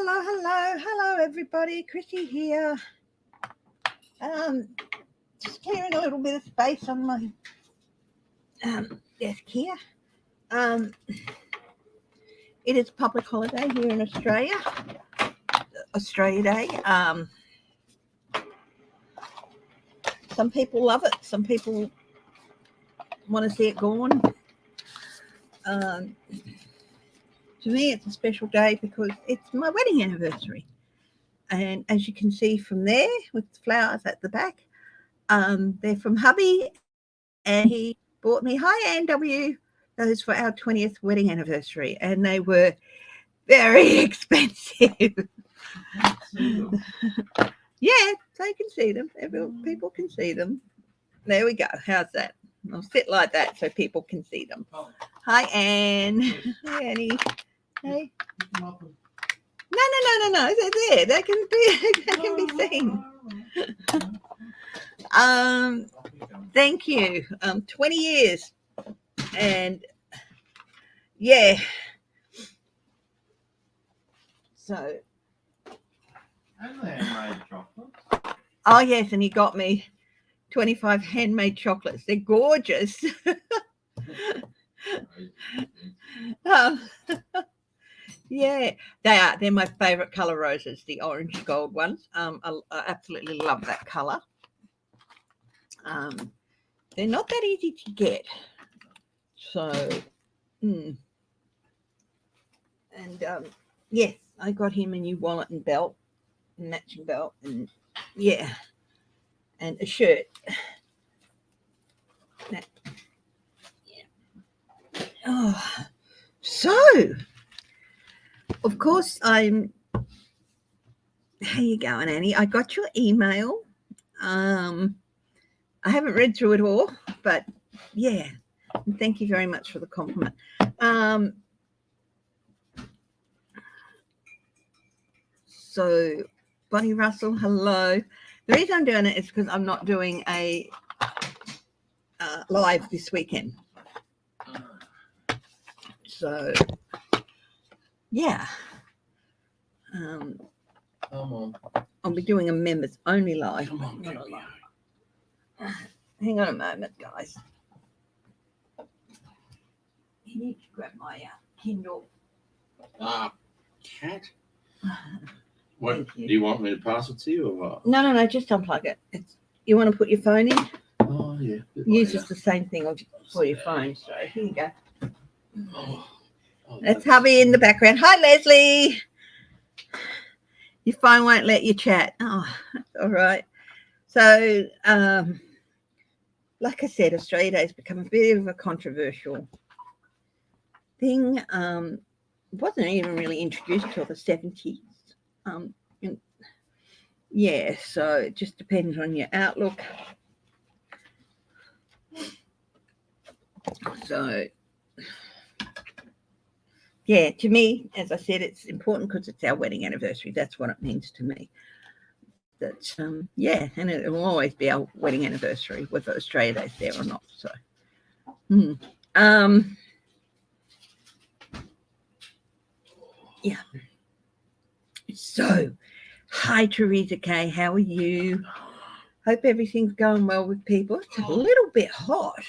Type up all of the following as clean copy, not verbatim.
Hello, everybody. Chrissy here. Just clearing a little bit of space on my desk here. It is public holiday here in Australia, Australia Day. Some people love it. Some people want to see it gone. To me, it's a special day because it's my wedding anniversary. And as you can see from there with the flowers at the back, they're from hubby, and he bought me, hi Ann W, those for our 20th wedding anniversary, and they were very expensive. Yeah, so you can see them. People can see them. There we go. How's that? I'll sit like that so people can see them. Hi Ann. Hi Annie. Hey. No. They're there. They can be seen. Thank you. 20 years. And yeah. So. Handmade chocolates. Oh yes, and he got me 25 handmade chocolates. They're gorgeous. Yeah, they are. They're my favorite color roses, the orange gold ones. I absolutely love that color. They're not that easy to get. So, and yes, I got him a new wallet and belt, matching belt, and yeah, and a shirt. Yeah. Oh, so. Of course, how you going, Annie? I got your email. I haven't read through it all, but yeah, and thank you very much for the compliment. So, Bonnie Russell, hello. The reason I'm doing it is because I'm not doing a live this weekend. So, yeah. I'll be doing a members only live. Hang on a moment, guys. You need to grab my Kindle. Cat? What do you want me to pass it to you or what? No, just unplug it. You want to put your phone in? Oh yeah. Uses the same thing for your phone. So here you go. Oh, that's hubby in the background. Hi, Leslie. Your phone won't let you chat. Oh, that's all right. So, like I said, Australia Day has become a bit of a controversial thing. It wasn't even really introduced till the 70s. Yeah, so it just depends on your outlook. So, yeah, to me, as I said, it's important because it's our wedding anniversary. That's what it means to me. That yeah, and it will always be our wedding anniversary, whether Australia Day's there or not. So, yeah. So, hi Teresa K, how are you? Hope everything's going well with people. It's a little bit hot.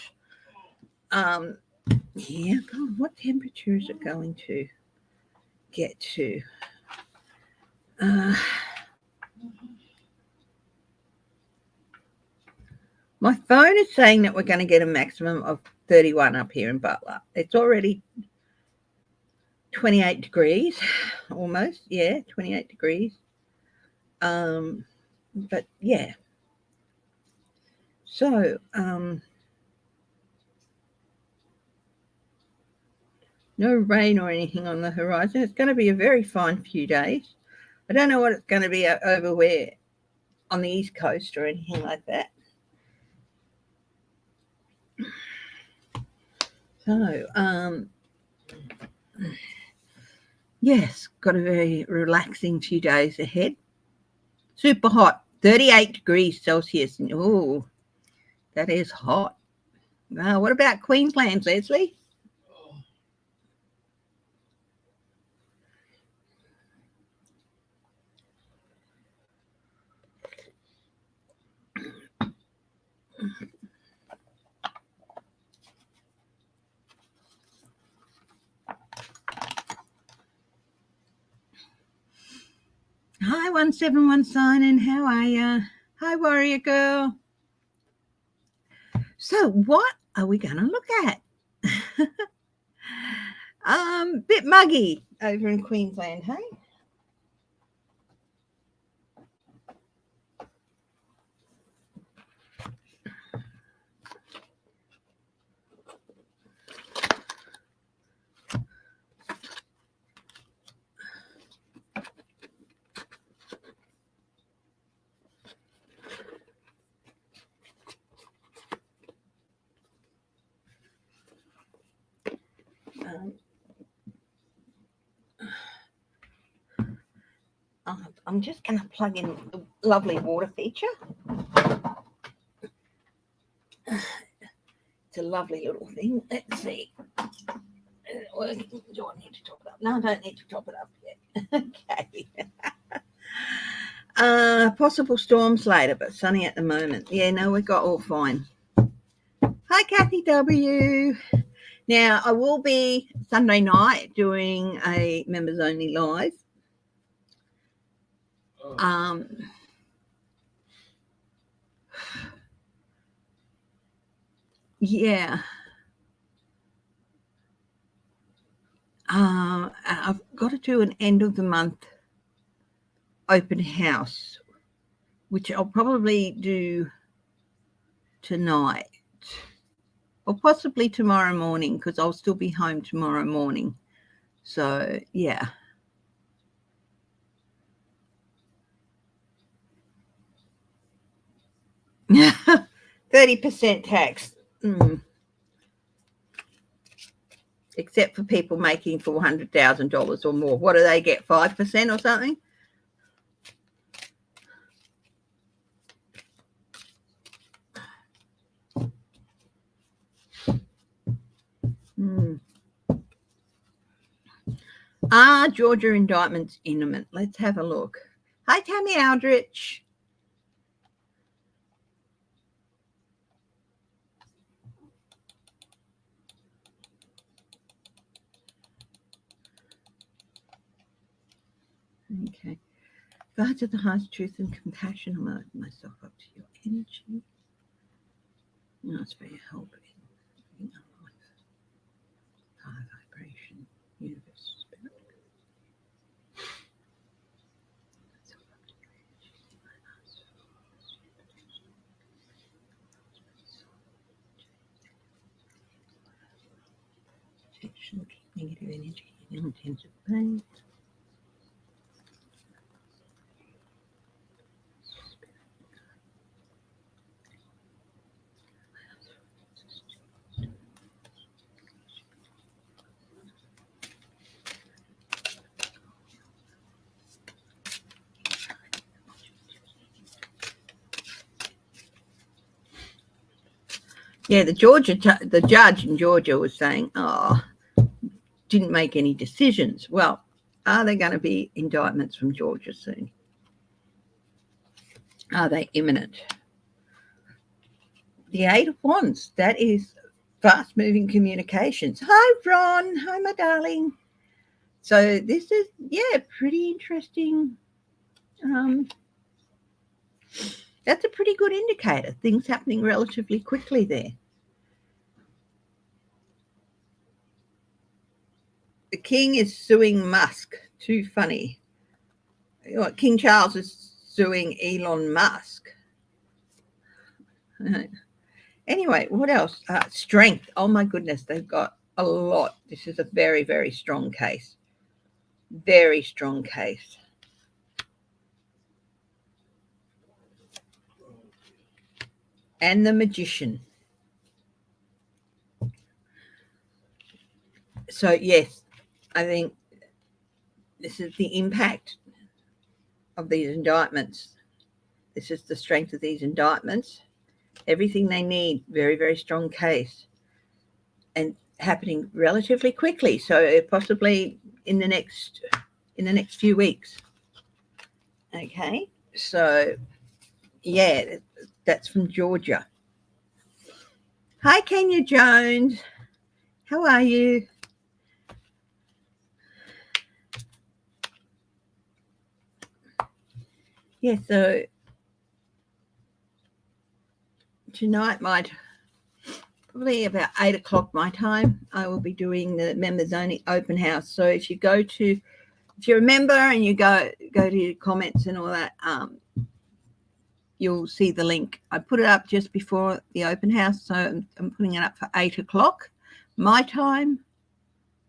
Yeah, God, what temperature is it going to get to? My phone is saying that we're going to get a maximum of 31 up here in Butler. It's already 28 degrees, almost. Yeah, 28 degrees. But yeah. So, no rain or anything on the horizon. It's going to be a very fine few days. I don't know what it's going to be over where on the East Coast or anything like that. So, yes, got a very relaxing few days ahead. Super hot, 38 degrees Celsius. Oh, that is hot. What about Queensland, Leslie? Hi, 171 sign-in. How are you? Hi, warrior girl. So what are we going to look at? Bit muggy over in Queensland, hey? I'm just going to plug in the lovely water feature. It's a lovely little thing. Let's see. Is it working? Do I need to top it up? No, I don't need to top it up yet. Okay. Possible storms later, but sunny at the moment. Yeah, no, we got all fine. Hi, Kathy W. Now, I will be Sunday night doing a members only live. Yeah. I've got to do an end of the month open house, which I'll probably do tonight or possibly tomorrow morning because I'll still be home tomorrow morning. So, yeah. Yeah. 30% tax. Except for people making $400,000 or more. What do they get, 5% or something? Georgia indictments imminent. Let's have a look. Hi, Tammy Aldrich. Okay. God to the highest truth and compassion, I'm opening myself up to your energy. And ask for your help in our life. High vibration, universe, spirit. Protection, negative energy, intensive pain. Yeah, the judge in Georgia was saying, didn't make any decisions. Well, are there going to be indictments from Georgia soon? Are they imminent? The Eight of Wands, that is fast-moving communications. Hi, Ron. Hi, my darling. So this is, pretty interesting. That's a pretty good indicator. Things happening relatively quickly there. The king is suing Musk. Too funny. King Charles is suing Elon Musk. Anyway, what else? Strength. Oh, my goodness. They've got a lot. This is a very, very strong case. Very strong case. And the Magician. So, yes, I think this is the impact of these indictments. This is the strength of these indictments. Everything they need. Very, very strong case. And happening relatively quickly. So possibly in the next few weeks. Okay. So, yeah, that's from Georgia. Hi, Kenya Jones. How are you? Yeah, so tonight probably about 8 o'clock my time, I will be doing the members only open house. So if you're a member and you go to your comments and all that, you'll see the link. I put it up just before the open house, so I'm putting it up for 8 o'clock my time.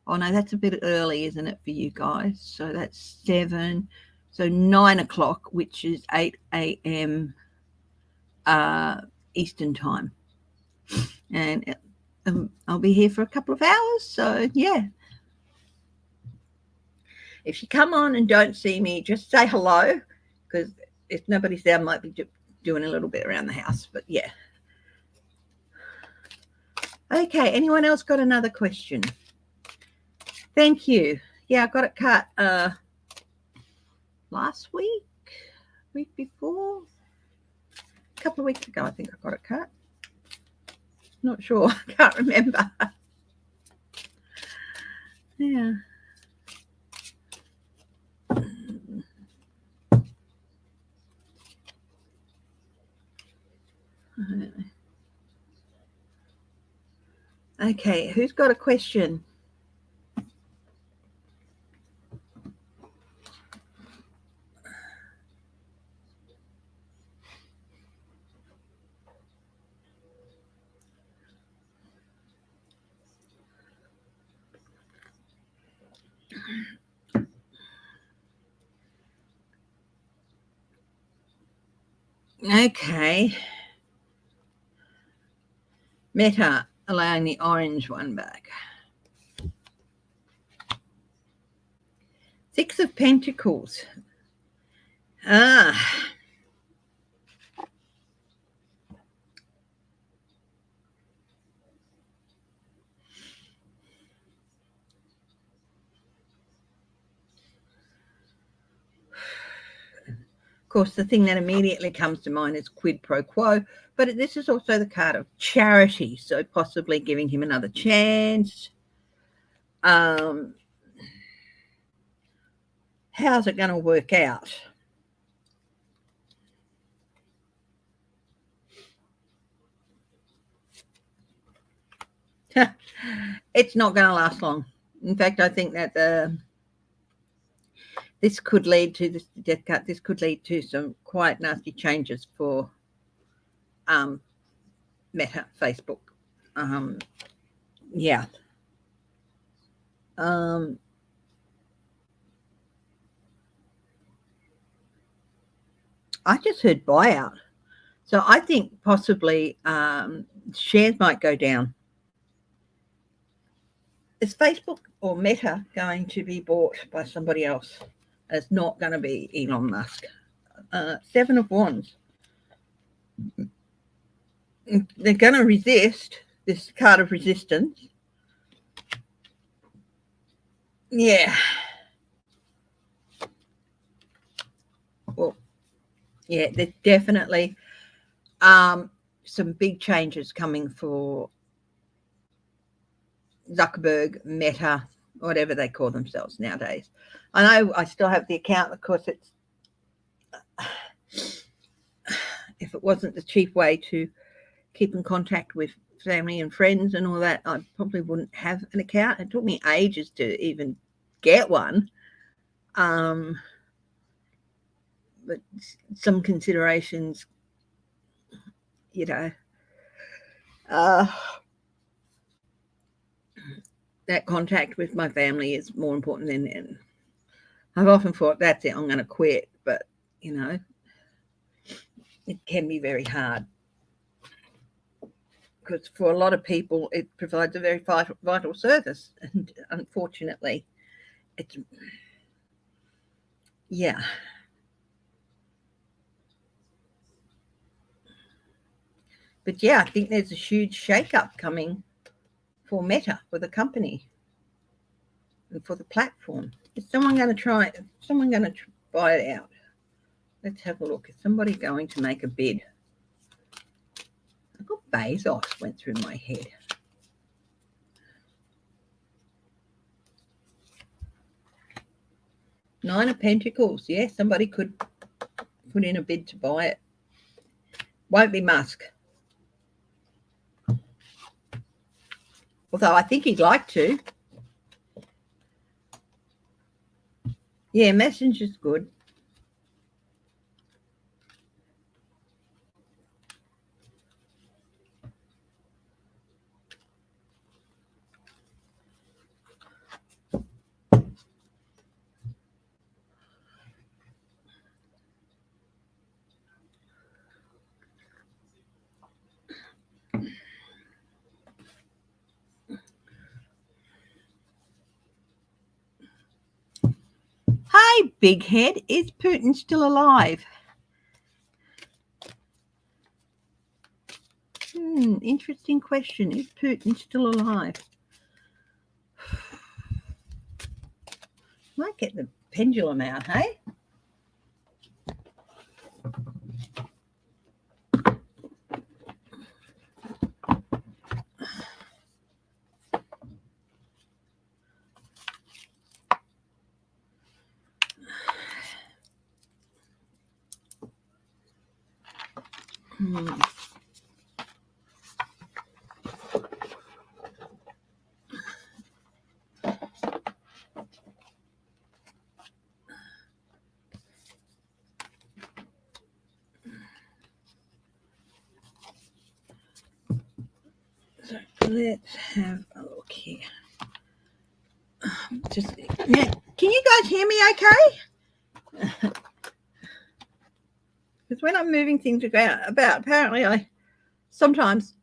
Oh no, that's a bit early, isn't it, for you guys? So that's 7, so 9 o'clock, which is 8 a.m. Eastern time. And I'll be here for a couple of hours, so yeah. If you come on and don't see me, just say hello, because if nobody's there, I might be doing a little bit around the house, but yeah. Okay, anyone else got another question? Thank you. Yeah, I got it cut last week before, a couple of weeks ago, I think I got it cut. Not sure, I can't remember. Yeah. Okay, who's got a question? Okay. Meta allowing the orange one back. 6 of Pentacles. Of course, the thing that immediately comes to mind is quid pro quo, but this is also the card of charity, so possibly giving him another chance. How's it going to work out? It's not going to last long. In fact, I think that this could lead to this death card. This could lead to some quite nasty changes for Meta, Facebook. Yeah. I just heard buyout. So I think possibly shares might go down. Is Facebook or Meta going to be bought by somebody else? It's not going to be Elon Musk. 7 of Wands. They're going to resist this card of resistance. Yeah. Well, yeah, there's definitely some big changes coming for Zuckerberg, Meta, whatever they call themselves nowadays. I know I still have the account, of course. It's if it wasn't the cheap way to keep in contact with family and friends and all that, I probably wouldn't have an account. It took me ages to even get one. But some considerations, you know, that contact with my family is more important than I've often thought, that's it, I'm going to quit. But, you know, it can be very hard. Because for a lot of people, it provides a very vital service. And unfortunately, it's, yeah. But yeah, I think there's a huge shake-up coming for Meta, for the company, and for the platform. Is someone going to buy it out? Let's have a look. Is somebody going to make a bid? I got Bezos went through my head. Nine of Pentacles. Yeah, somebody could put in a bid to buy it. Won't be Musk. Although I think he'd like to. Yeah, Messenger's good. Hi, big head. Is Putin still alive? Interesting question. Is Putin still alive? Might get the pendulum out, hey? So let's have a look here. Just now, can you guys hear me okay? Because when I'm moving things about, apparently I sometimes,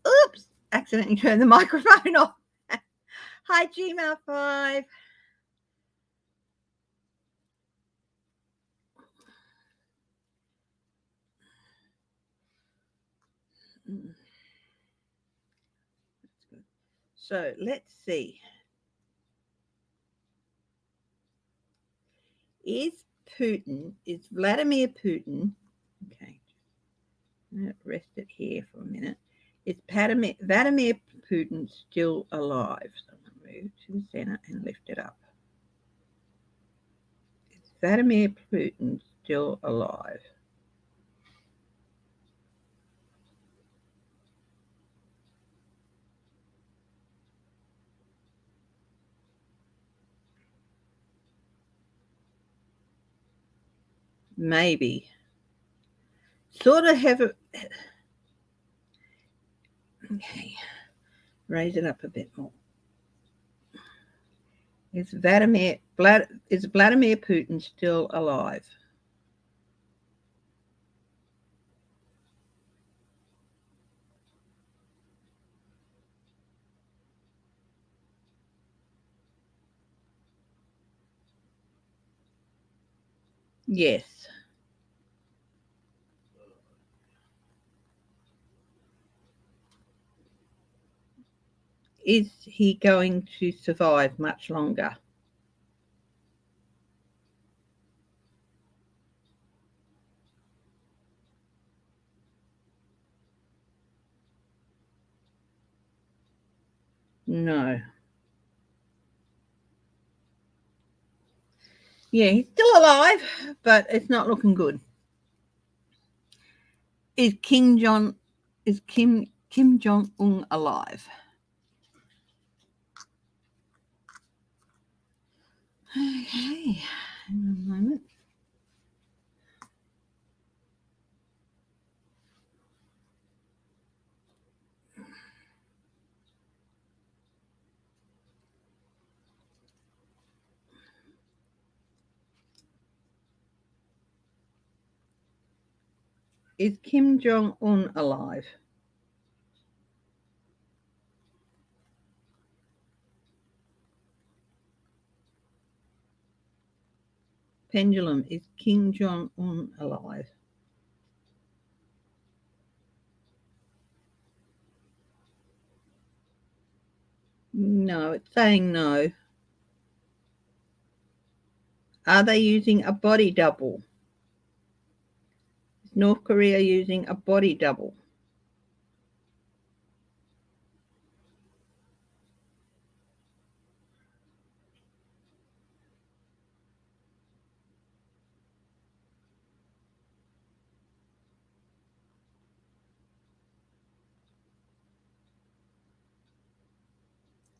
accidentally turn the microphone off. Hi, Gmail5. That's good. So let's see. Is Vladimir Putin, okay, I'm going to rest it here for a minute. Is Vladimir Putin still alive? So I'm going to move to the center and lift it up. Is Vladimir Putin still alive? Maybe. Sort of have a... Okay. Raise it up a bit more. Is Vladimir Putin still alive? Yes. Is he going to survive much longer? No. Yeah, he's still alive, but it's not looking good. Is Kim Jong-un alive? Okay, hang on a moment. Is Kim Jong-un alive? Pendulum, is Kim Jong-un alive? No, it's saying no. Are they using a body double? Is North Korea using a body double?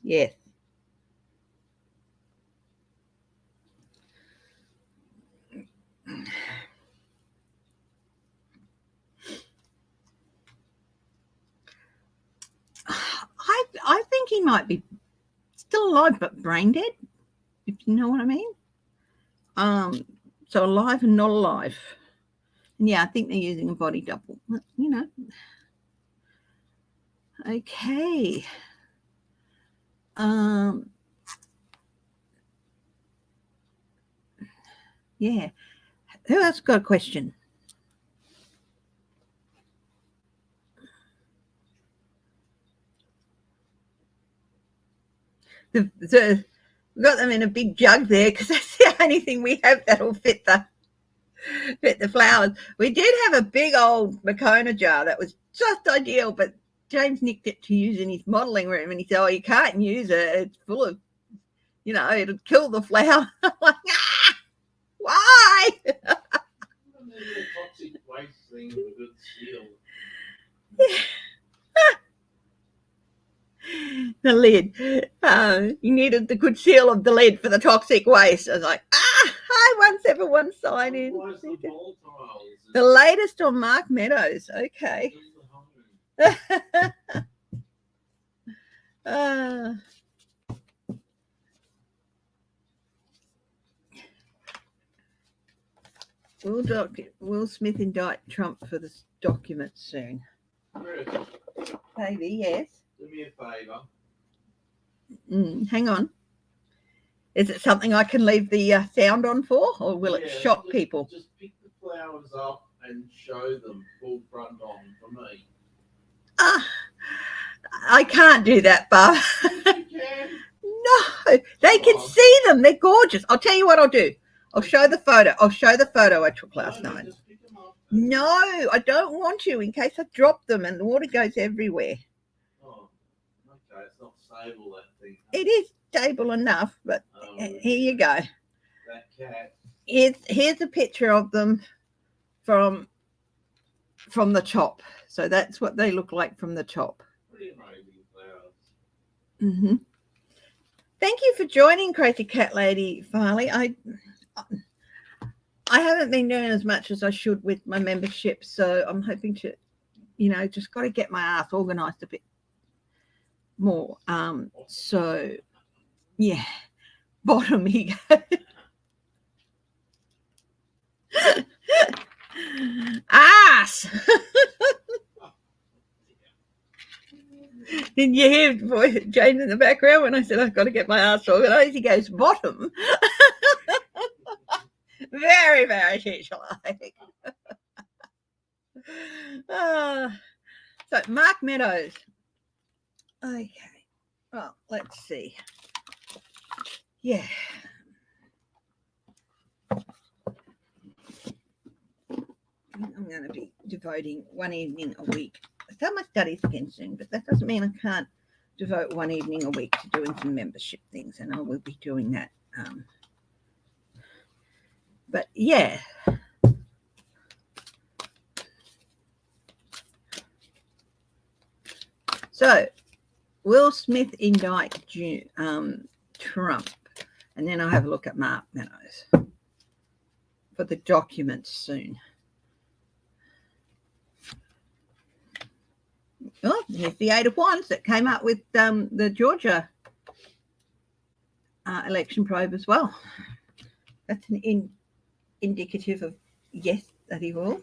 Yes. I think he might be still alive but brain dead, if you know what I mean. So alive and not alive. And yeah, I think they're using a body double. You know. Okay. Yeah. Who else got a question? We've got them in a big jug there because that's the only thing we have that'll fit the flowers. We did have a big old Makona jar that was just ideal, but James nicked it to use in his modelling room, and he said, "Oh, you can't use it. It's full of, it'll kill the flower." I'm like, why? Toxic waste thing with a good seal. Yeah. The lid. You needed the good seal of the lid for the toxic waste. I was like, I once everyone sign in. The latest on Mark Meadows. Okay. Will Smith indict Trump for this document soon? Chris, Baby, yes. do me a favour. Hang on. Is it something I can leave the sound on for, or will it shock people? Just pick the flowers up and show them full front on for me. I can't do that, Bob. You can. No, they can see them. They're gorgeous. I'll tell you what I'll do. I'll show the photo. I took last night. No, I don't want to in case I drop them and the water goes everywhere. Oh, okay. It's not stable, that thing. It is stable enough, but here you go. That cat. Here's a picture of them from the top. So that's what they look like from the top. Pretty amazing flowers. Mm-hmm. Thank you for joining, Crazy Cat Lady Farley. I haven't been doing as much as I should with my membership, so I'm hoping to, just got to get my ass organised a bit more. So, yeah, bottom he goes. Ass! Did you hear James in the background when I said I've got to get my ass organised? He goes, bottom. Very, very teacher-like. So, Mark Meadows. Okay. Well, let's see. Yeah. I'm going to be devoting one evening a week. I start my studies again soon, but that doesn't mean I can't devote one evening a week to doing some membership things, and I will be doing that. But yeah. So, Will Smith indict Trump, and then I'll have a look at Mark Meadows for the documents soon. Oh, here's the 8 of Wands that came up with the Georgia election probe as well. That's an indicative of yes, that he will.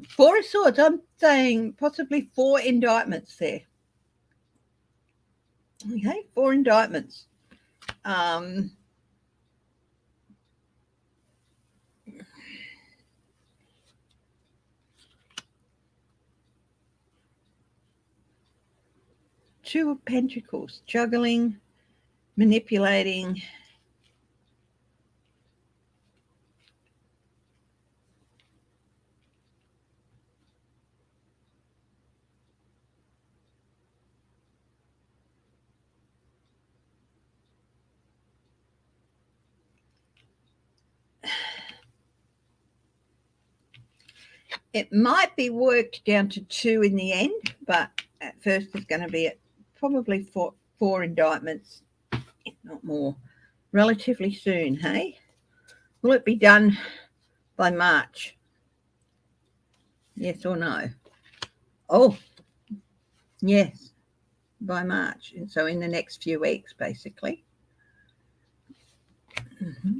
4 of Swords. I'm saying possibly 4 indictments there. Okay, 4 indictments. Two of Pentacles, juggling, manipulating. It might be worked down to 2 in the end, but at first it's going to be at probably 4 indictments, if not more, relatively soon, hey? Will it be done by March? Yes or no? Oh, yes, by March. And so in the next few weeks, basically. Mm-hmm.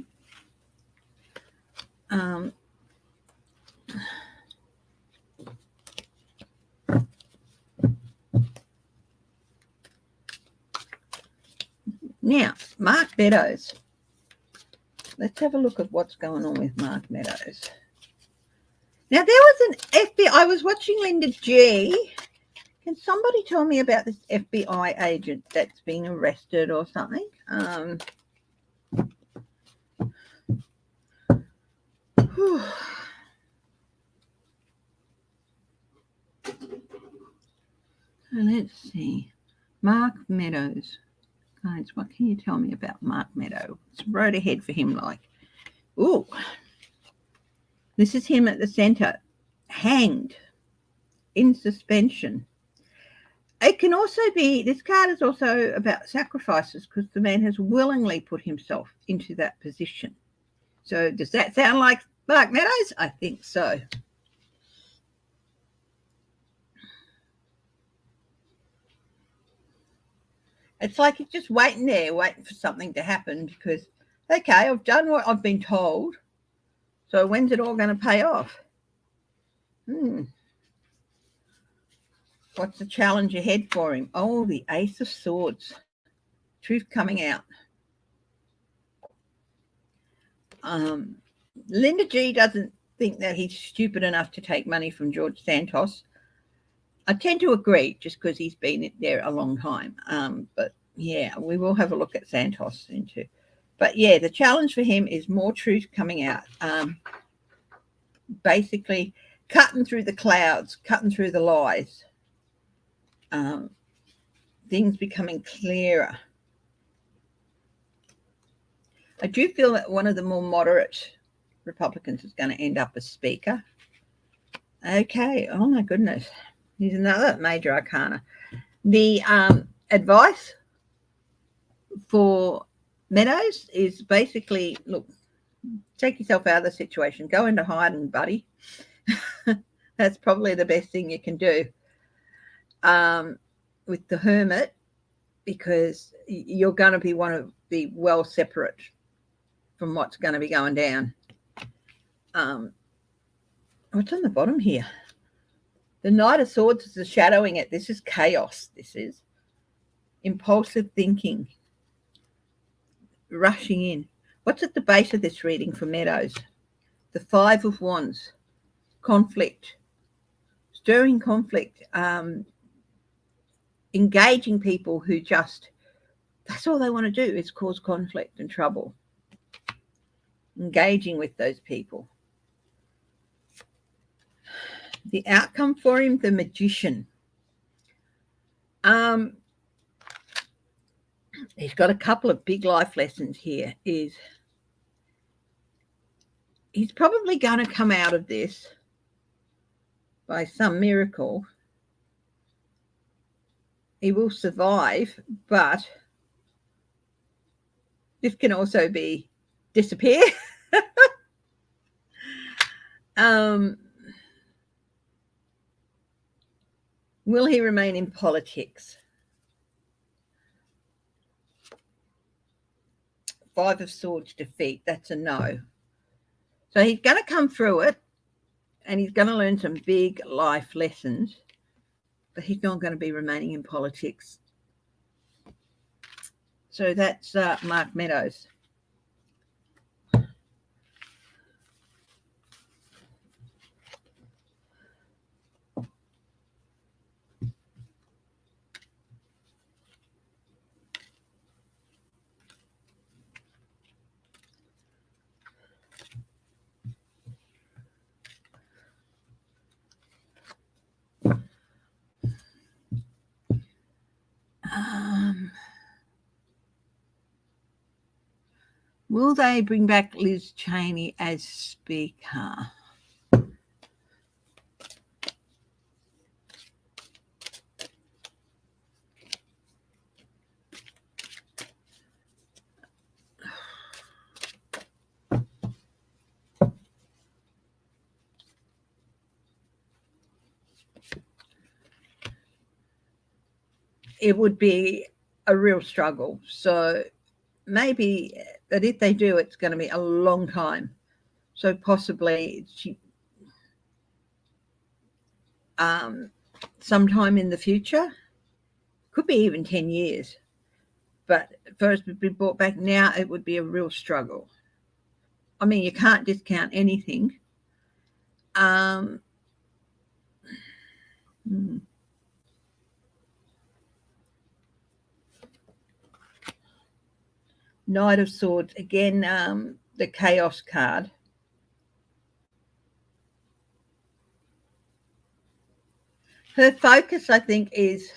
Now, Mark Meadows. Let's have a look at what's going on with Mark Meadows. Now, there was an FBI. I was watching Linda G. Can somebody tell me about this FBI agent that's been arrested or something? Let's see. Mark Meadows. Guys, what can you tell me about Mark Meadows? It's road ahead for him like. Ooh. This is him at the centre. Hanged. In suspension. It can also be, this card is also about sacrifices because the man has willingly put himself into that position. So does that sound like Mark Meadows? I think so. It's like he's just waiting there, waiting for something to happen because, okay, I've done what I've been told. So when's it all going to pay off? What's the challenge ahead for him? Oh, the Ace of Swords. Truth coming out. Linda G doesn't think that he's stupid enough to take money from George Santos. I tend to agree just because he's been there a long time. But yeah, we will have a look at Santos into. But yeah, the challenge for him is more truth coming out. Basically cutting through the clouds, cutting through the lies. Things becoming clearer. I do feel that one of the more moderate Republicans is going to end up as Speaker. Okay. Oh, my goodness. Here's another major arcana. The advice for Meadows is basically, look, take yourself out of the situation. Go into hiding, buddy. That's probably the best thing you can do with the Hermit because you're going to want to be well separate from what's going to be going down. What's on the bottom here? The Knight of Swords is shadowing it. This is chaos. This is impulsive thinking, rushing in. What's at the base of this reading for Meadows? The Five of Wands, conflict, stirring conflict, engaging people who just, that's all they want to do is cause conflict and trouble. Engaging with those people. The outcome for him, the Magician. He's got a couple of big life lessons here. He's probably going to come out of this by some miracle. He will survive, but this can also be disappear. Will he remain in politics? Five of Swords defeat. That's a no. So he's going to come through it and he's going to learn some big life lessons, but he's not going to be remaining in politics. So that's Mark Meadows. Will they bring back Liz Cheney as Speaker? it would be a real struggle. So maybe, but if they do, it's going to be a long time. So possibly sometime in the future, could be even 10 years. But for us to be brought back now, it would be a real struggle. I mean, you can't discount anything. Knight of Swords, again, the Chaos card. Her focus, I think, is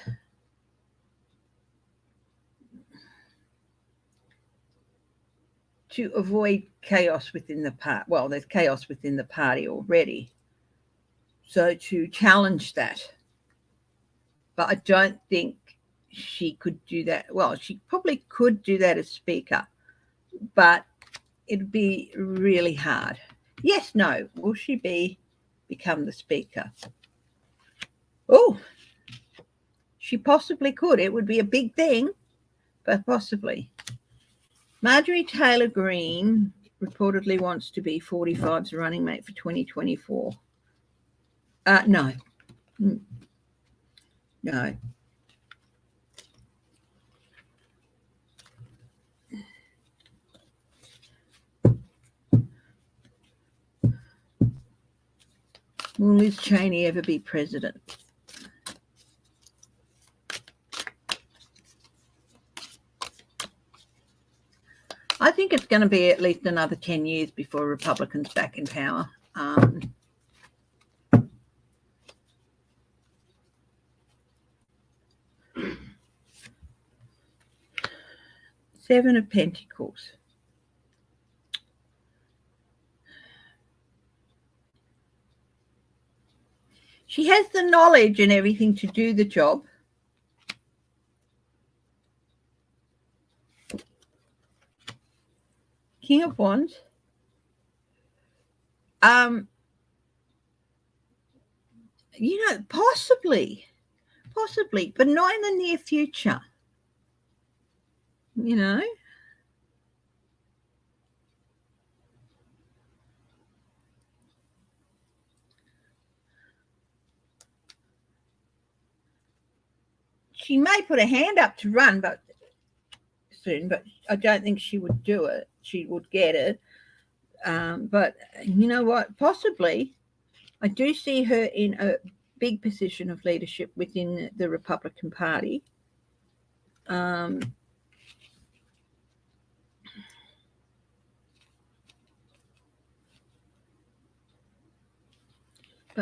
to avoid chaos within the party. Well, there's chaos within the party already. So to challenge that. But I don't think she could do that. Well, she probably could do that as speaker, but it'd be really hard. Yes, no. Will she become the speaker? Oh, she possibly could. It would be a big thing, but possibly. Marjorie Taylor Greene reportedly wants to be 45's running mate for 2024. No. No. Will Liz Cheney ever be president? I think it's going to be at least another 10 years before Republicans back in power. Seven of Pentacles. She has the knowledge and everything to do the job. King of Wands. Possibly, but not in the near future. She may put a hand up to run, but I don't think she would do it. She would get it. But you know what? Possibly, I do see her in a big position of leadership within the Republican Party. But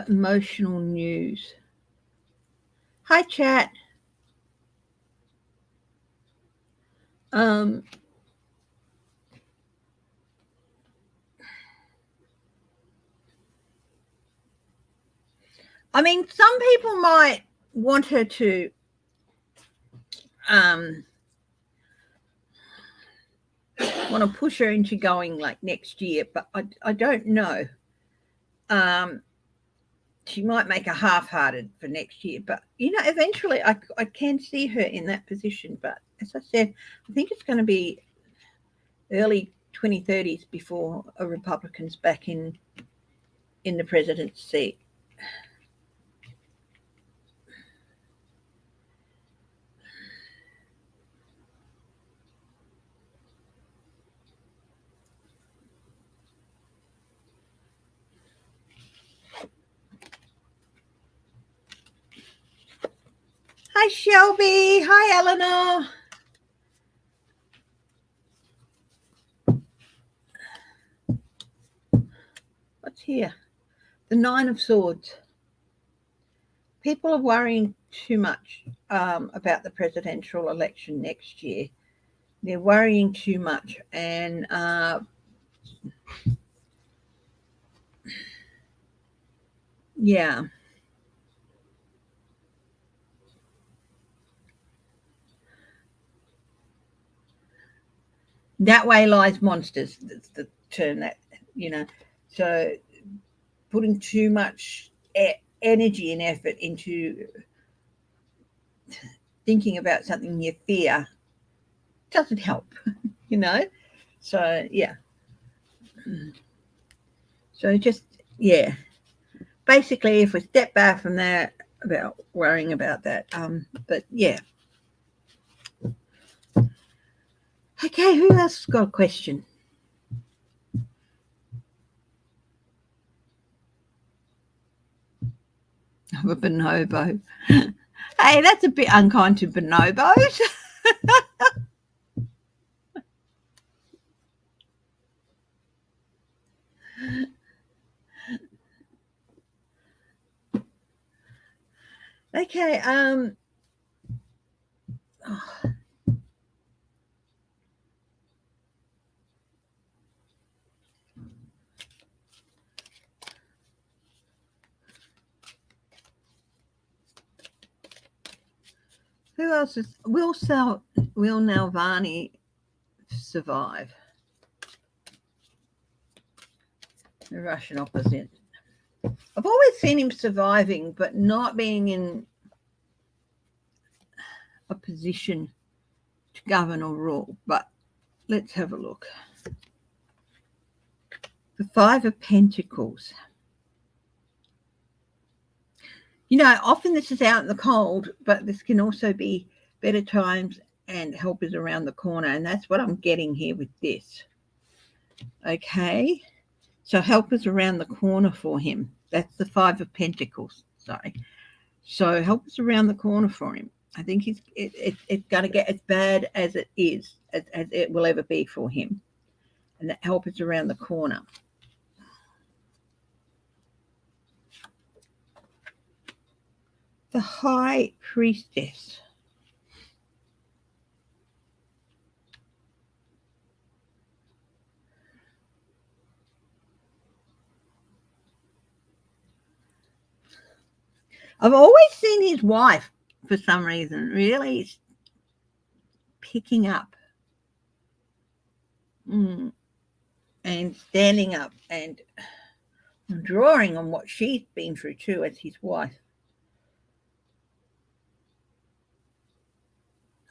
emotional news. Hi, chat. I mean, some people might want her to want to push her into going like next year, but I don't know. She might make a half-hearted for next year, but eventually I can see her in that position. But as I said, I think it's going to be early 2030s before a Republican's back in the president's seat. Hi, Shelby. Hi, Eleanor. What's here? The Nine of Swords. People are worrying too much about the presidential election next year. They're worrying too much. And yeah. That way lies monsters. That's the term that, so putting too much energy and effort into thinking about something you fear doesn't help, you know. So yeah. So just yeah. Basically, if we step back from that about worrying about that, but yeah. Okay, who else got a question? Of a bonobo. Hey, that's a bit unkind to bonobos. Okay, oh, who else is will Nalvani survive? The Russian opposite. I've always seen him surviving, but not being in a position to govern or rule. But let's have a look. The Five of Pentacles. You know, often this is out in the cold, but this can also be better times and help is around the corner. And that's what I'm getting here with this. Okay. So help is around the corner for him. That's the Five of Pentacles. Sorry. So help is around the corner for him. I think it's going to get as bad as it is, as it will ever be for him. And that help is around the corner. The High Priestess. I've always seen his wife, for some reason, really picking up and standing up and drawing on what she's been through too as his wife.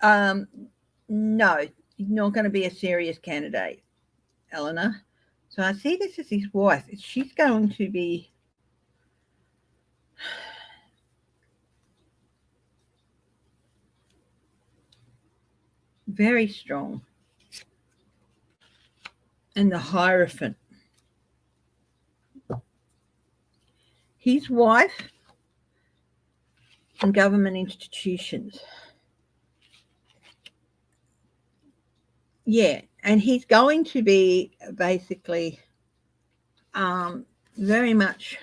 No, he's not going to be a serious candidate, Eleanor. So I see this as his wife. She's going to be very strong. And the Hierophant. His wife and government institutions. Yeah, and he's going to be basically very much.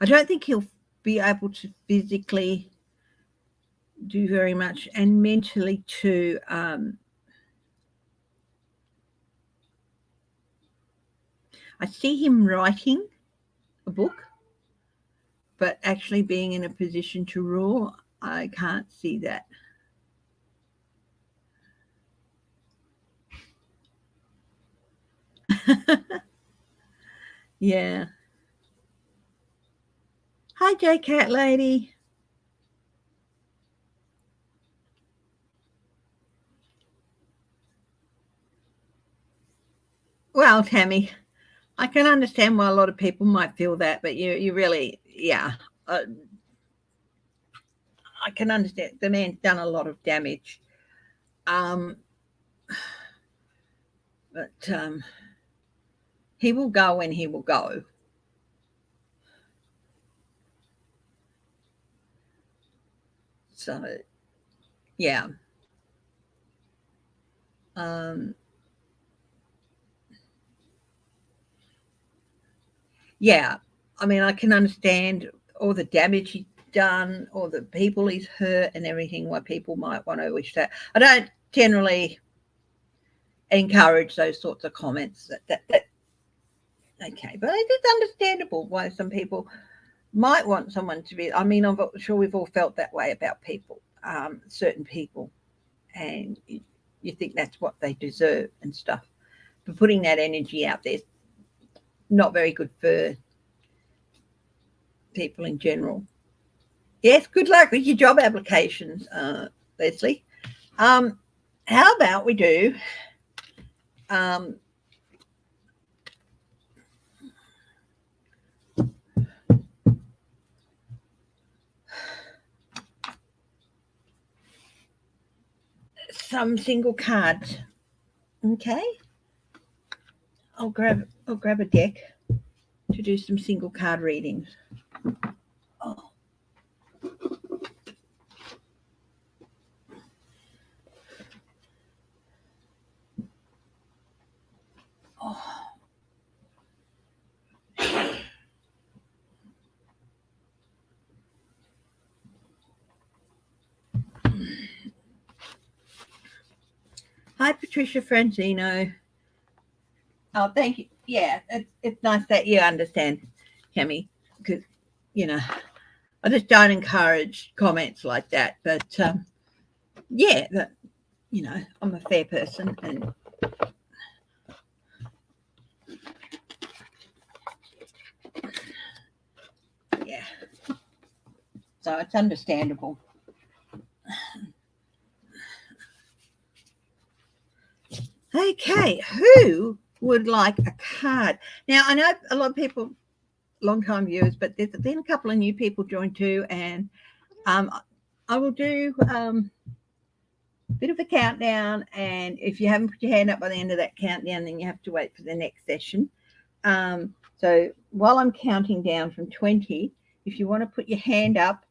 I don't think he'll be able to physically do very much, and mentally too. I see him writing a book, but actually being in a position to rule, I can't see that. Yeah. Hi, J Cat Lady. Well, Tammy, I can understand why a lot of people might feel that, but you really, yeah. I can understand. The man's done a lot of damage. But he will go when he will go. So, yeah. Yeah. I mean, I can understand all the damage he's done, all the people he's hurt and everything, why people might want to wish that. I don't generally encourage those sorts of comments. That okay, but it is understandable why some people might want someone to be. I mean, I'm sure we've all felt that way about people, certain people, and you think that's what they deserve and stuff. But putting that energy out there is not very good for people in general. Yes, good luck with your job applications, Leslie. How about we do some single cards? Okay, I'll grab a deck to do some single card readings. Oh. Oh. Hi, Patricia Francino. Oh, thank you. Yeah, it's nice that you understand, Cami, because, I just don't encourage comments like that. But, yeah, I'm a fair person, and yeah, so it's understandable. Okay, who would like a card? Now, I know a lot of people, long-time viewers, but there's been a couple of new people joined too, and I will do a bit of a countdown, and if you haven't put your hand up by the end of that countdown, then you have to wait for the next session. So while I'm counting down from 20, if you want to put your hand up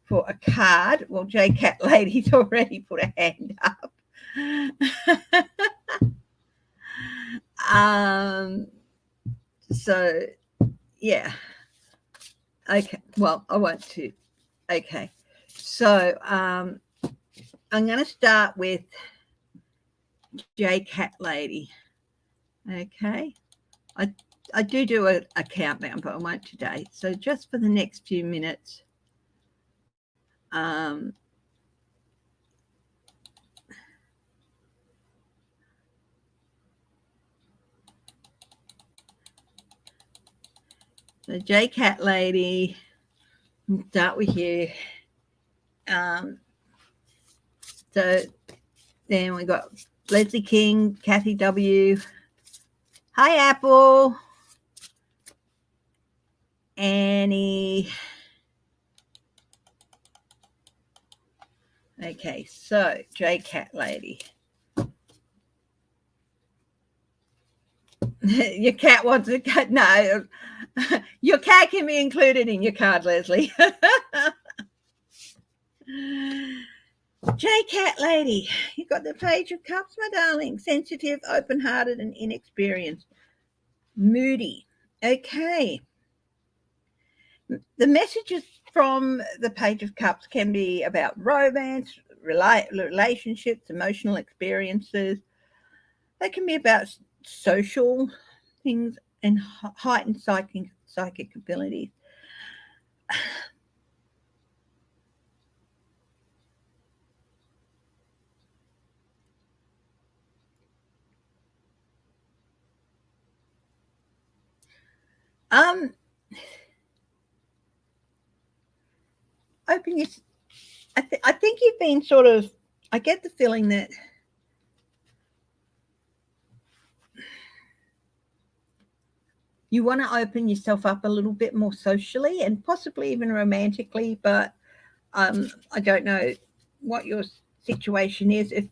for a card, well, J Cat Lady's already put a hand up. So yeah, okay, well, I want to. Okay, so I'm going to start with J Cat Lady. Okay, I do a countdown, but I won't today. So just for the next few minutes, so J Cat Lady, I'll start with you. So then we got Leslie King, Kathy W. Hi, Apple. Annie. Okay, so J Cat Lady. Your cat wants a cat. No, your cat can be included in your card, Leslie. J Cat Lady, you got the Page of Cups, my darling. Sensitive, open-hearted, and inexperienced. Moody. Okay. The messages from the Page of Cups can be about romance, relationships, emotional experiences. They can be about social things and heightened psychic abilities. Open your. I think you've been sort of. I get the feeling that you want to open yourself up a little bit more socially and possibly even romantically, but I don't know what your situation is. If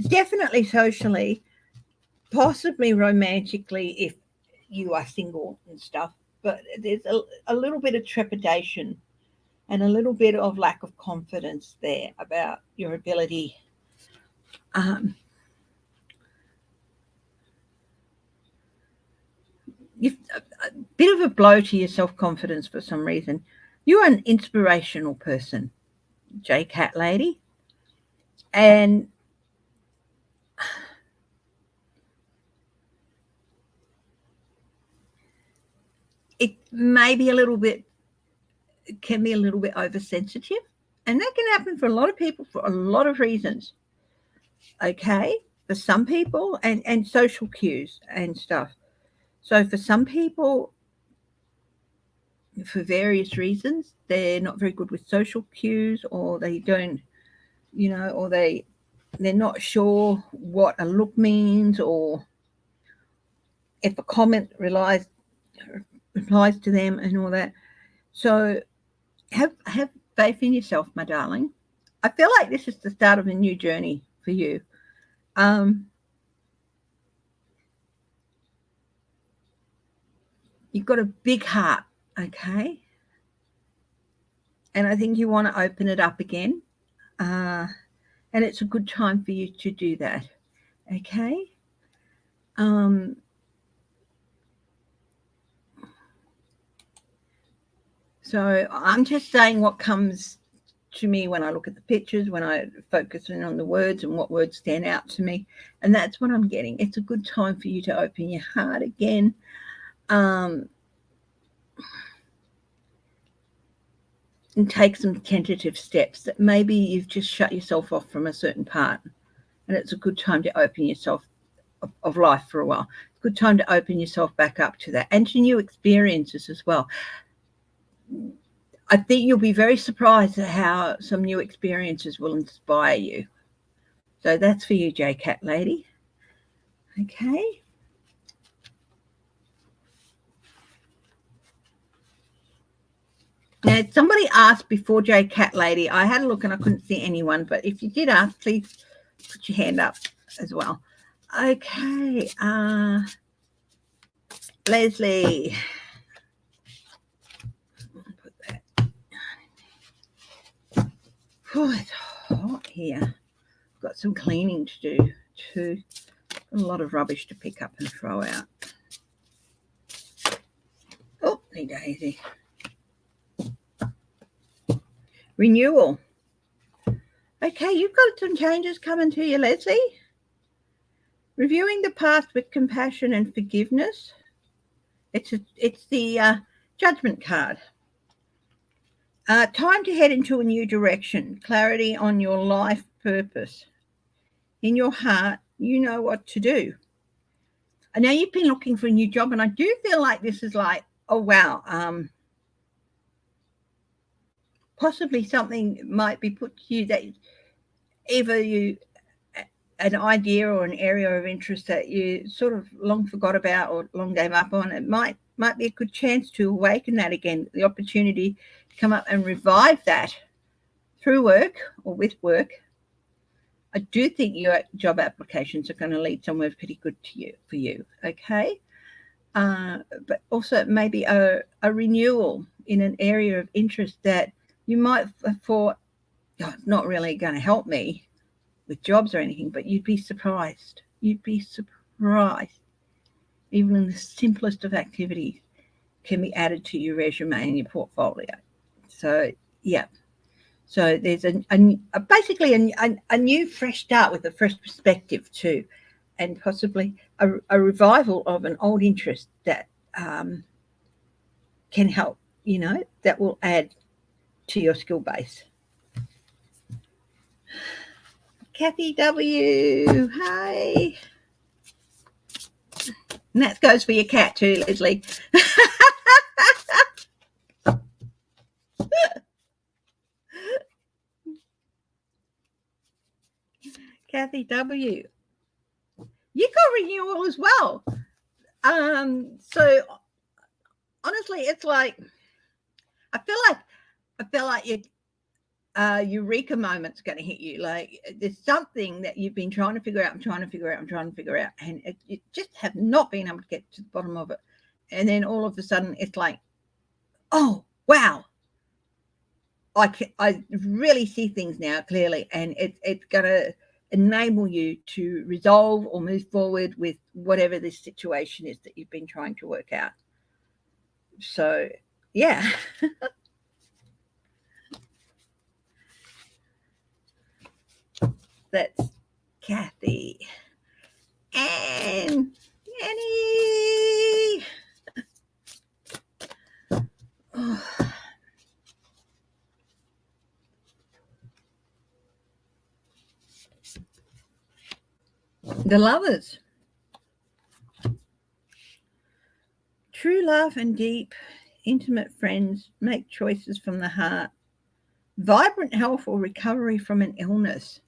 definitely socially, possibly romantically, if you are single and stuff. But there's a little bit of trepidation and a little bit of lack of confidence there about your ability. You've a bit of a blow to your self-confidence for some reason. You're an inspirational person, J Cat Lady, and it may be can be a little bit oversensitive, and that can happen for a lot of people for a lot of reasons. Okay, for some people, and social cues and stuff. So for some people, for various reasons. They're not very good with social cues, or they don't, or they're not sure what a look means, or if a comment replies to them and all that. So have faith in yourself, my darling. I feel like this is the start of a new journey for you. You've got a big heart, okay? And I think you want to open it up again. And it's a good time for you to do that, okay? So I'm just saying what comes to me when I look at the pictures, when I focus in on the words and what words stand out to me. And that's what I'm getting. It's a good time for you to open your heart again. And take some tentative steps that maybe you've just shut yourself off from a certain part. And it's a good time to open yourself of life for a while. It's a good time to open yourself back up to that and to new experiences as well. I think you'll be very surprised at how some new experiences will inspire you. So that's for you, J-Cat lady. Okay. Now, somebody asked before, J-Cat lady, I had a look and I couldn't see anyone, but if you did ask, please put your hand up as well. Okay. Leslie. Put that. Oh, it's hot here. Got some cleaning to do too. A lot of rubbish to pick up and throw out. Oh, daisy. Renewal. Okay, you've got some changes coming to you, Leslie. Reviewing the past with compassion and forgiveness. It's the judgment card. Time to head into a new direction. Clarity on your life purpose. In your heart, you know what to do. I know you've been looking for a new job, and I do feel like this is like, oh, wow, possibly something might be put to you that either an idea or an area of interest that you sort of long forgot about or long gave up on. It might be a good chance to awaken that again, the opportunity to come up and revive that through work or with work. I do think your job applications are going to lead somewhere pretty good for you, okay? But also maybe a renewal in an area of interest that you might have thought, oh, it's not really going to help me with jobs or anything, but you'd be surprised. You'd be surprised. Even in the simplest of activities can be added to your resume and your portfolio. So, yeah. So there's basically a new fresh start with a fresh perspective too, and possibly a revival of an old interest that can help, that will add to your skill base. Kathy W. Hi. And that goes for your cat too, Leslie. Kathy W. You got renewal as well. So honestly, it's like I feel like you eureka moment's going to hit you. Like there's something that you've been trying to figure out and you just have not been able to get to the bottom of it. And then all of a sudden it's like, oh wow, I really see things now clearly, and it's going to enable you to resolve or move forward with whatever this situation is that you've been trying to work out. So yeah. That's Kathy. And Annie. Oh. The lovers. True love and deep intimate friends, make choices from the heart, vibrant health or recovery from an illness.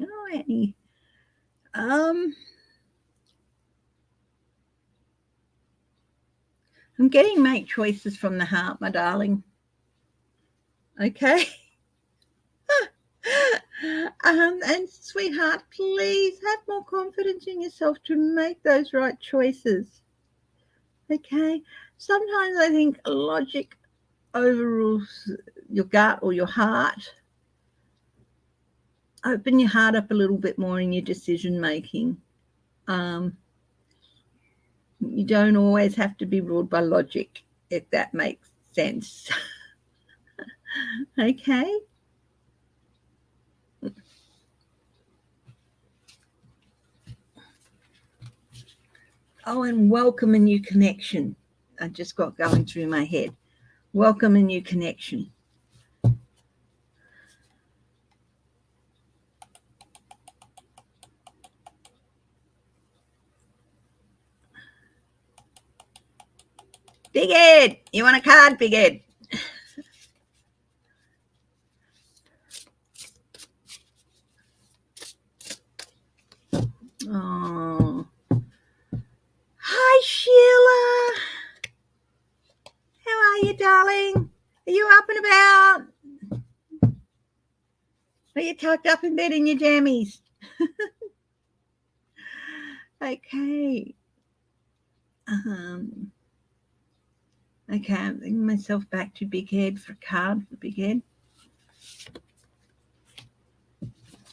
Oh, Annie. I'm getting make choices from the heart, my darling. Okay. And sweetheart, please have more confidence in yourself to make those right choices. Okay. Sometimes I think logic overrules your gut or your heart. Open your heart up a little bit more in your decision making. You don't always have to be ruled by logic, if that makes sense. Okay. Oh, and welcome a new connection. I just got going through my head. Welcome a new connection. Big Ed, you want a card, Big Ed? Oh. Hi, Sheila. How are you, darling? Are you up and about? Are you tucked up in bed in your jammies? Okay. Okay, I'm bringing myself back to Big Ed for a card for Big Ed.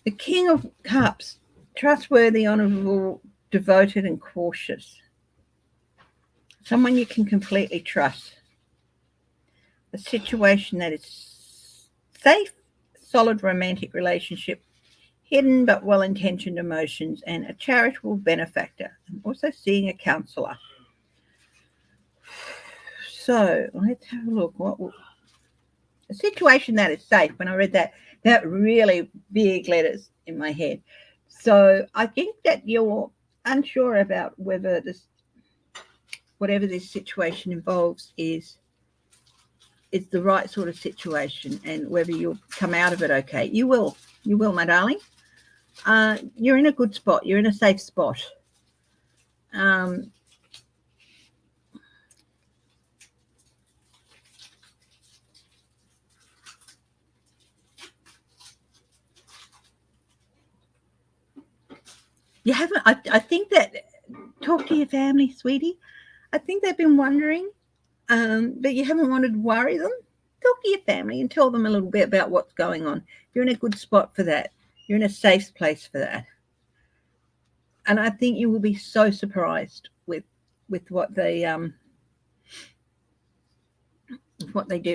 The King of Cups, trustworthy, honourable, devoted and cautious. Someone you can completely trust. A situation that is safe, solid romantic relationship, hidden but well-intentioned emotions, and a charitable benefactor. I'm also seeing a counsellor. So let's have a look. A situation that is safe. When I read that really big letters in my head. So I think that you're unsure about whether whatever this situation involves is the right sort of situation and whether you'll come out of it okay. You will, my darling. You're in a good spot. You're in a safe spot. You haven't. I think that talk to your family, sweetie. I think they've been wondering, but you haven't wanted to worry them. Talk to your family and tell them a little bit about what's going on. You're in a good spot for that. You're in a safe place for that. And I think you will be so surprised with what they do.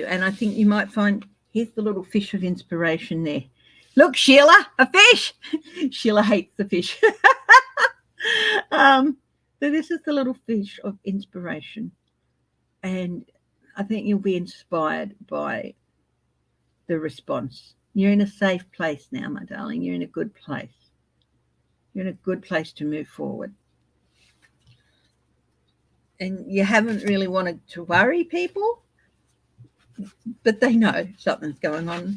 And I think you might find here's the little fish of inspiration there. Look, Sheila, a fish. Sheila hates the fish. So this is the little fish of inspiration. And I think you'll be inspired by the response. You're in a safe place now, my darling. You're in a good place. You're in a good place to move forward. And you haven't really wanted to worry people, but they know something's going on.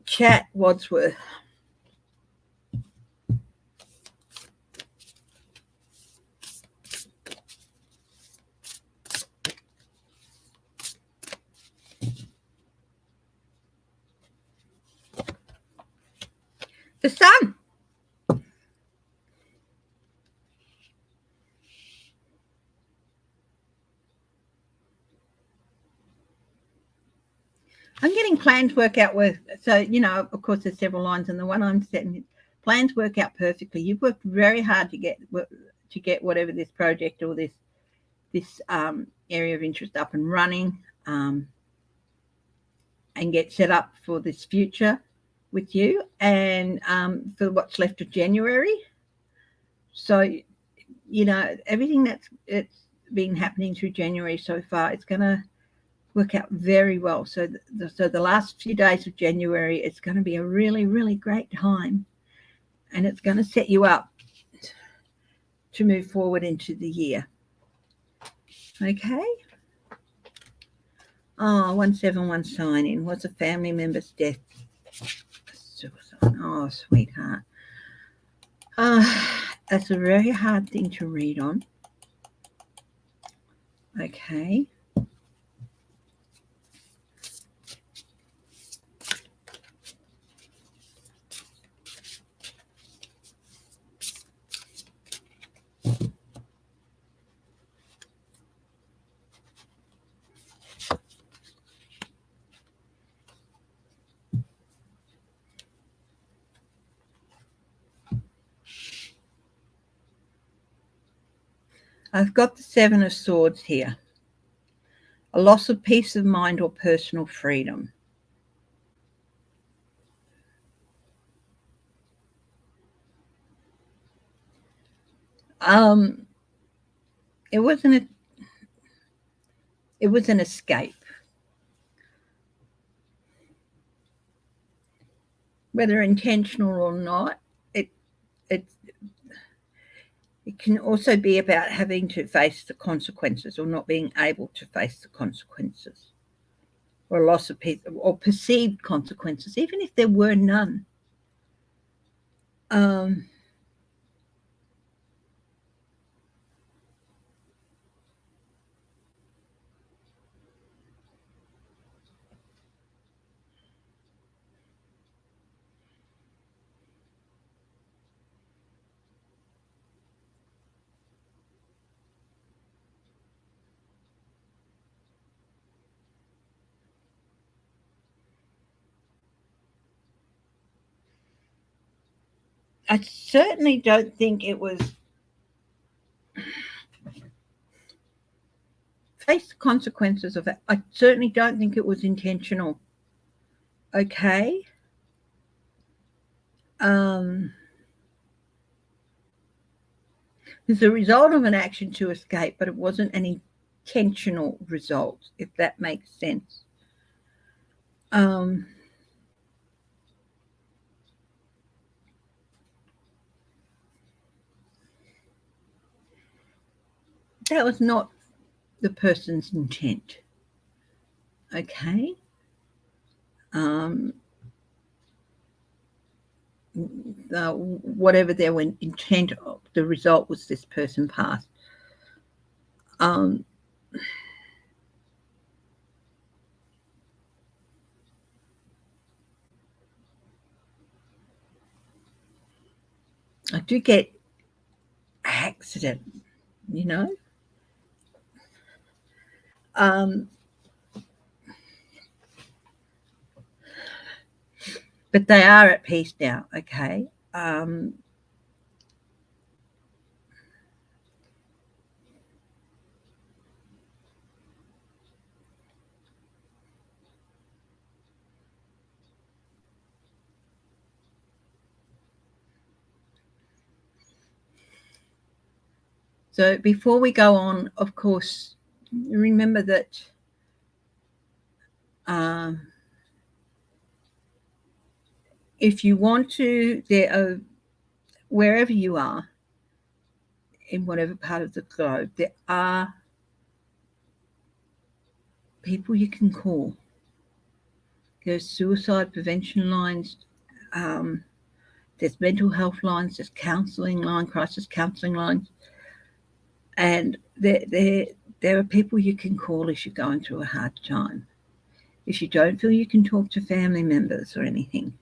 Chat Wadsworth. The sun. I'm getting plans work out with, so, of course, there's several lines, and the one I'm setting, plans work out perfectly. You've worked very hard to get whatever this project or this area of interest up and running, and get set up for this future with you and for what's left of January. So, everything it's been happening through January so far, it's going to work out very well. So the last few days of January, it's going to be a really, really great time, and it's going to set you up to move forward into the year. Okay. Oh, 171 sign-in. Was a family member's death suicide? Oh, sweetheart. That's a very hard thing to read on. Okay. I've got the Seven of Swords here. A loss of peace of mind or personal freedom. It was an escape. Whether intentional or not, it can also be about having to face the consequences or not being able to face the consequences, or a loss of peace or perceived consequences, even if there were none. I certainly don't think it was face the consequences of it. I certainly don't think it was intentional. Okay. It's a result of an action to escape, but it wasn't an intentional result, if that makes sense. That was not the person's intent. Okay. Whatever their intent of, the result was this person passed. I do get accident, you know. But they are at peace now, okay. So before we go on, of course, remember that if you want to, there are, wherever you are, in whatever part of the globe, there are people you can call. There's suicide prevention lines, there's mental health lines, there's counselling line, crisis counselling lines, and there are people you can call if you're going through a hard time. If you don't feel you can talk to family members or anything.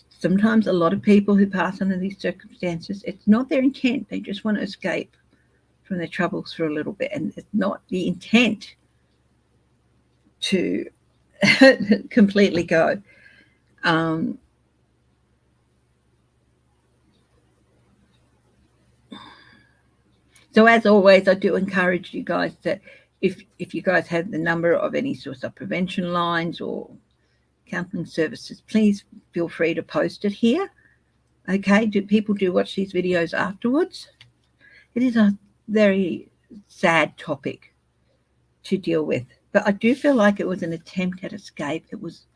Sometimes a lot of people who pass under these circumstances, it's not their intent. They just want to escape from their troubles for a little bit, and it's not the intent to completely go. So as always, I do encourage you guys that if you guys have the number of any suicide prevention lines or counselling services, please feel free to post it here. Okay, do people do watch these videos afterwards? It is a very sad topic to deal with, but I do feel like it was an attempt at escape. It was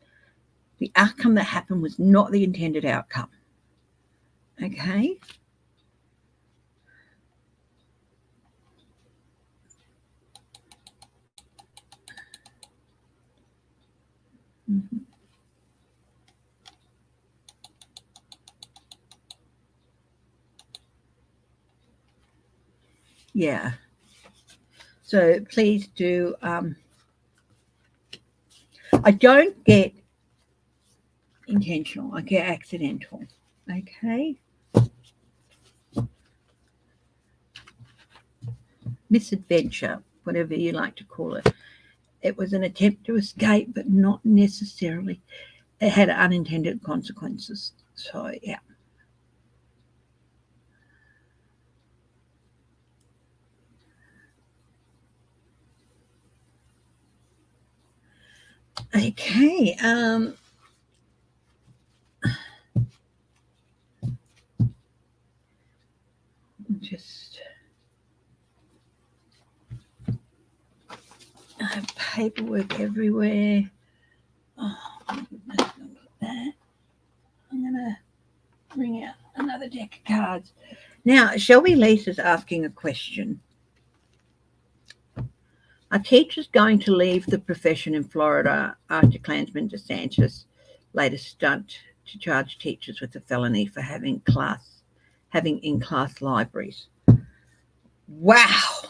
the outcome that happened was not the intended outcome. Okay. Mm-hmm. Yeah. So please do. I don't get intentional. I get accidental. Okay. Misadventure, whatever you like to call it. It was an attempt to escape, but not necessarily. It had unintended consequences. So, yeah. Okay. Just I have paperwork everywhere. Oh, my goodness, not that. I'm going to bring out another deck of cards. Now, Shelby Lease is asking a question. Are teachers going to leave the profession in Florida after Klansman DeSantis' latest stunt to charge teachers with a felony for having in-class libraries? Wow.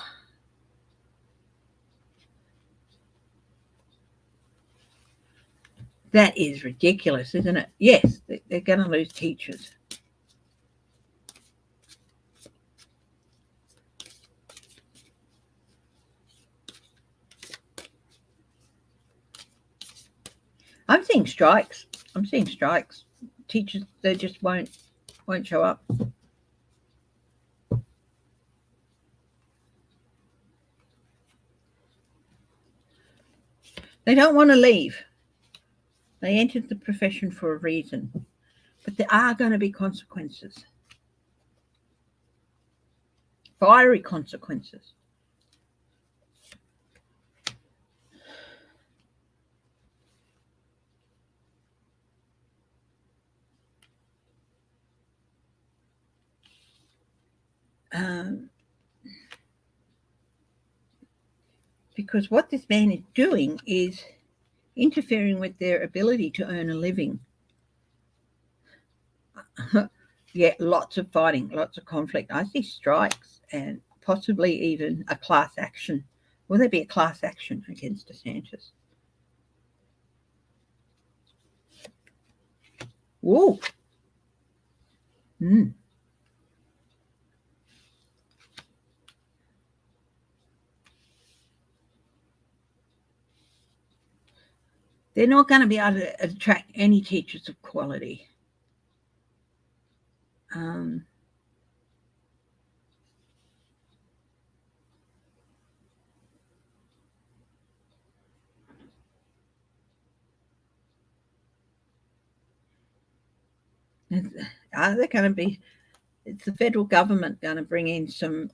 That is ridiculous, isn't it? Yes, they're going to lose teachers. I'm seeing strikes. Teachers, they just won't show up. They don't want to leave. They entered the profession for a reason, but there are going to be consequences, fiery consequences. Because what this man is doing is interfering with their ability to earn a living. Yeah, lots of fighting, lots of conflict. I see strikes and possibly even a class action. Will there be a class action against DeSantis? Whoa. Mm. They're not going to be able to attract any teachers of quality. Are they going to be? It's the federal government going to bring in some.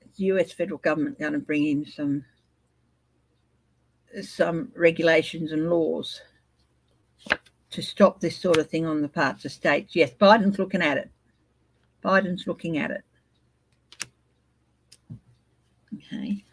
It's the U.S. federal government going to bring in some regulations and laws to stop this sort of thing on the parts of states. Yes, Biden's looking at it. Okay.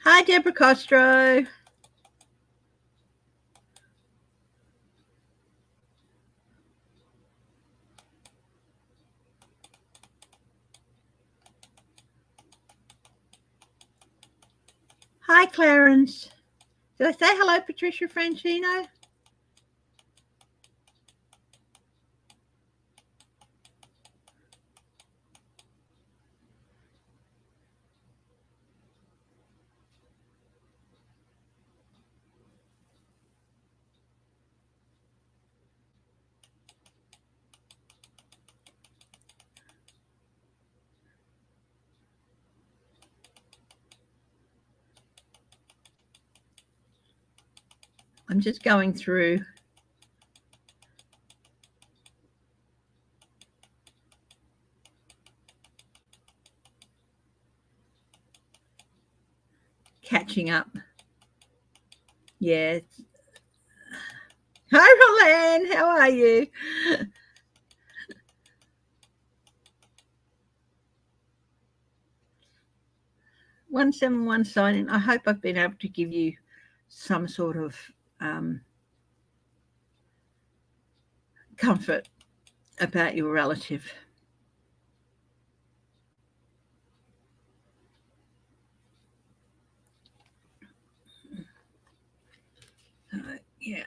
Hi, Deborah Costro. Hi, Clarence. Did I say hello, Patricia Francino? I'm just going through catching up. Yes. Hi, Roland. How are you? 171 signing. I hope I've been able to give you some sort of comfort about your relative. Yeah.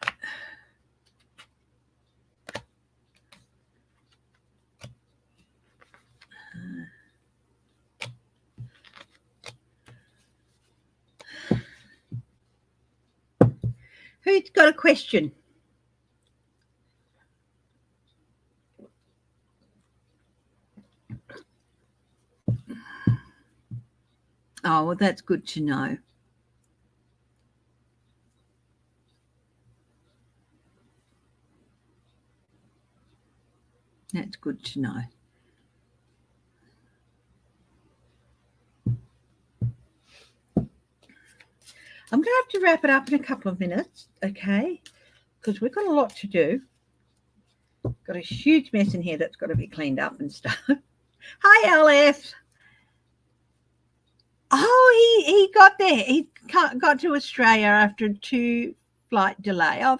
Who's got a question? Oh, well, that's good to know. That's good to know. I'm going to have to wrap it up in a couple of minutes, okay? Because we've got a lot to do. Got a huge mess in here that's got to be cleaned up and stuff. Hi, LF. Oh, he got there. He got to Australia after a 2-flight delay. Oh,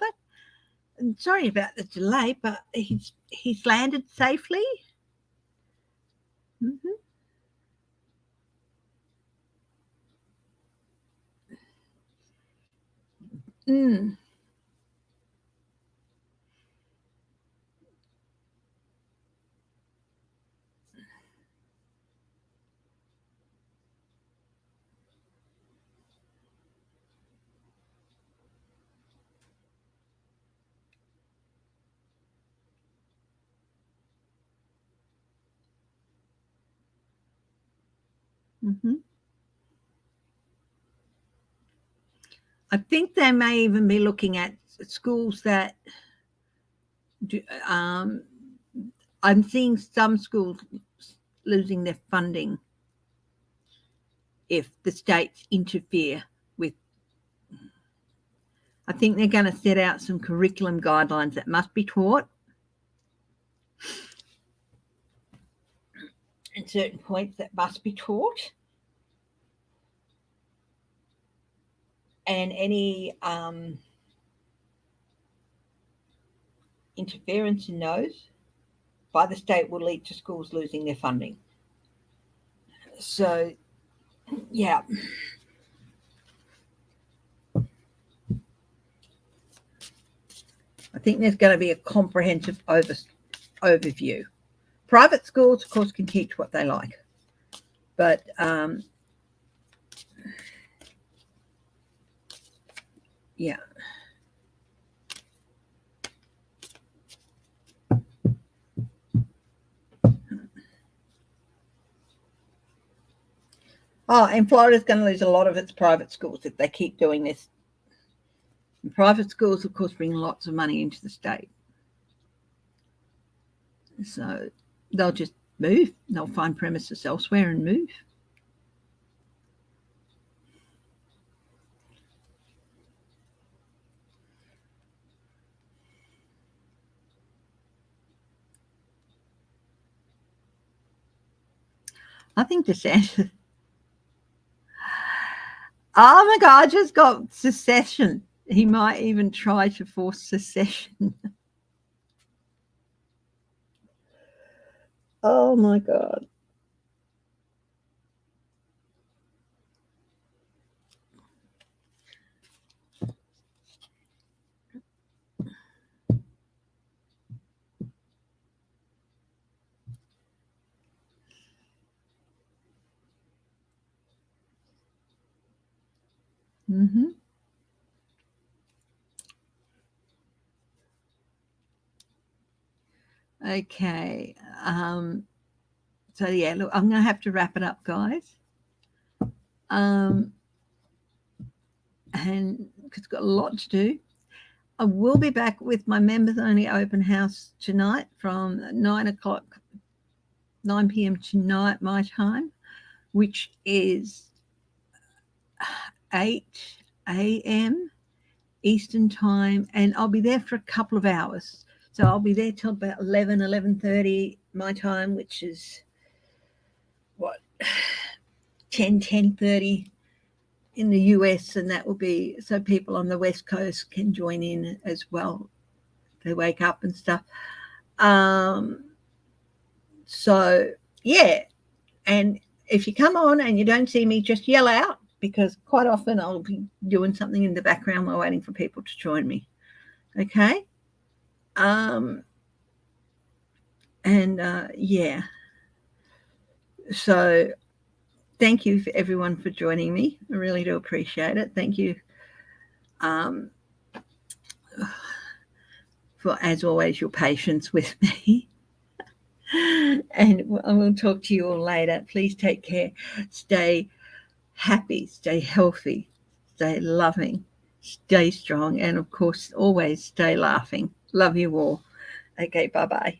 sorry about the delay, but he's landed safely. Mm-hmm. Mm. Mm-hmm. I think they may even be looking at schools that do, I'm seeing some schools losing their funding if the states interfere with. I think they're going to set out some curriculum guidelines that must be taught and certain points that must be taught. And any interference in those by the state will lead to schools losing their funding. So, yeah. I think there's going to be a comprehensive overview. Private schools, of course, can teach what they like, but yeah. Oh, and Florida's going to lose a lot of its private schools if they keep doing this. And private schools, of course, bring lots of money into the state. So they'll just move. They'll find premises elsewhere and move. I think DeSantis. Oh my God, I just got secession. He might even try to force secession. Oh my God. Mm-hmm. Okay. So yeah, look, I'm going to have to wrap it up, guys. And because it's got a lot to do. I will be back with my members only open house tonight from 9 p.m. tonight, my time, which is 8 a.m. Eastern time, and I'll be there for a couple of hours. So I'll be there till about 11:30 my time, which is what 10:30 in the US, and that will be so people on the West Coast can join in as well. They wake up and stuff. So yeah, and if you come on and you don't see me, just yell out, because quite often I'll be doing something in the background while waiting for people to join me. Okay. Yeah. So thank you for everyone for joining me. I really do appreciate it. Thank you. For, as always, your patience with me. And I will talk to you all later. Please take care. Stay happy, stay healthy, stay loving, stay strong, and of course, always stay laughing. Love you all. Okay, bye bye.